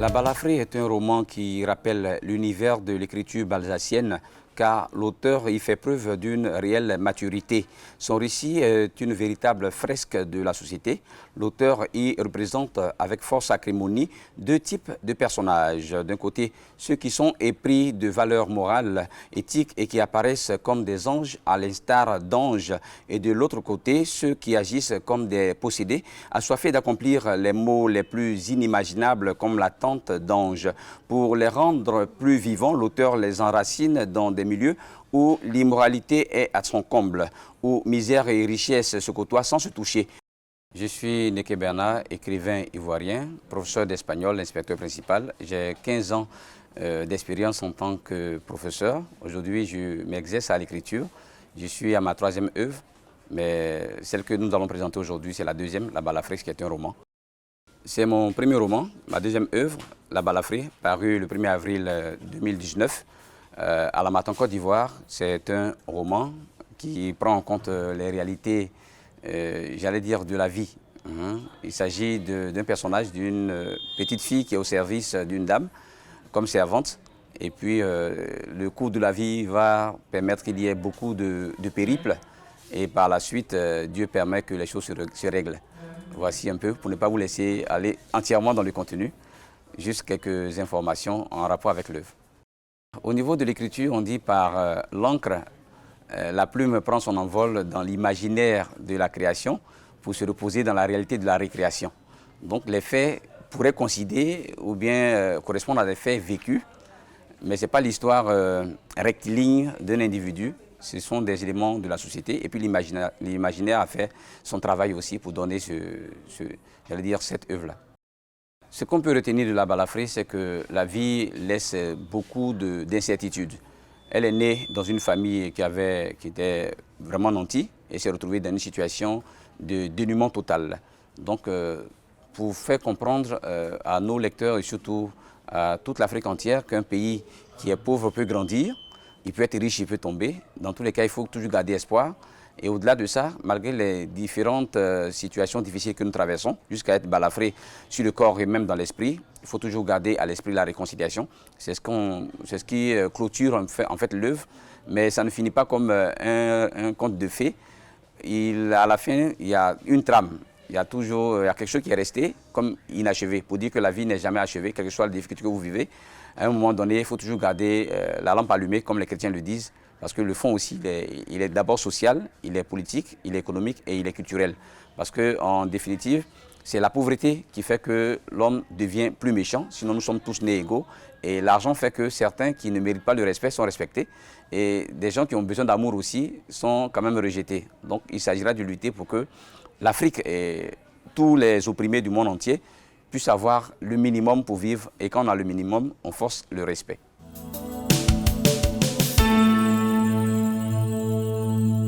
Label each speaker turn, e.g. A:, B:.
A: La Balafré est un roman qui rappelle l'univers de l'écriture balsacienne car l'auteur y fait preuve d'une réelle maturité. Son récit est une véritable fresque de la société. L'auteur y représente avec force acrimonie deux types de personnages. D'un côté, ceux qui sont épris de valeurs morales, éthiques et qui apparaissent comme des anges à l'instar d'anges. Et de l'autre côté, ceux qui agissent comme des possédés, assoiffés d'accomplir les maux les plus inimaginables comme l'attente d'anges. Pour les rendre plus vivants, l'auteur les enracine dans des milieux où l'immoralité est à son comble, où misère et richesse se côtoient sans se toucher. Je suis Neke Bernard, écrivain ivoirien, professeur d'espagnol, inspecteur principal. J'ai 15 ans d'expérience en tant que professeur. Aujourd'hui, je m'exerce à l'écriture. Je suis à ma 3e œuvre, mais celle que nous allons présenter aujourd'hui, c'est la 2e, La Balafré, qui est un roman. C'est mon premier roman, ma 2e œuvre, La Balafré, paru le 1er avril 2019 à la Matin, Côte d'Ivoire. C'est un roman qui prend en compte les réalités, j'allais dire, de la vie. Il s'agit d'un personnage, d'une petite fille qui est au service d'une dame comme servante. Et puis, le cours de la vie va permettre qu'il y ait beaucoup de périples. Et par la suite, Dieu permet que les choses se règlent. Voici un peu, pour ne pas vous laisser aller entièrement dans le contenu, juste quelques informations en rapport avec l'œuvre. Au niveau de l'écriture, on dit par l'encre, la plume prend son envol dans l'imaginaire de la création pour se reposer dans la réalité de la récréation. Donc les faits pourraient coïncider ou bien correspondre à des faits vécus, mais ce n'est pas l'histoire rectiligne d'un individu. Ce sont des éléments de la société et puis l'imaginaire a fait son travail aussi pour donner j'allais dire, cette œuvre-là. Ce qu'on peut retenir de La Balafré, c'est que la vie laisse beaucoup d'incertitudes. Elle est née dans une famille qui était vraiment nantie et s'est retrouvée dans une situation de dénuement total. Donc, pour faire comprendre à nos lecteurs et surtout à toute l'Afrique entière qu'un pays qui est pauvre peut grandir, il peut être riche, il peut tomber. Dans tous les cas, il faut toujours garder espoir. Et au-delà de ça, malgré les différentes situations difficiles que nous traversons, jusqu'à être balafré sur le corps et même dans l'esprit, il faut toujours garder à l'esprit la réconciliation. C'est ce qui clôture en fait l'œuvre. Mais ça ne finit pas comme un conte de fées. À la fin, il y a une trame. Il y a quelque chose qui est resté comme inachevé, pour dire que la vie n'est jamais achevée, quelle que soit la difficulté que vous vivez. À un moment donné, il faut toujours garder la lampe allumée, comme les chrétiens le disent, parce que le fond aussi, il est d'abord social, il est politique, il est économique et il est culturel. Parce qu'en définitive, c'est la pauvreté qui fait que l'homme devient plus méchant, sinon nous sommes tous nés égaux. Et l'argent fait que certains qui ne méritent pas le respect sont respectés. Et des gens qui ont besoin d'amour aussi sont quand même rejetés. Donc il s'agira de lutter pour que l'Afrique et tous les opprimés du monde entier puissent avoir le minimum pour vivre. Et quand on a le minimum, on force le respect.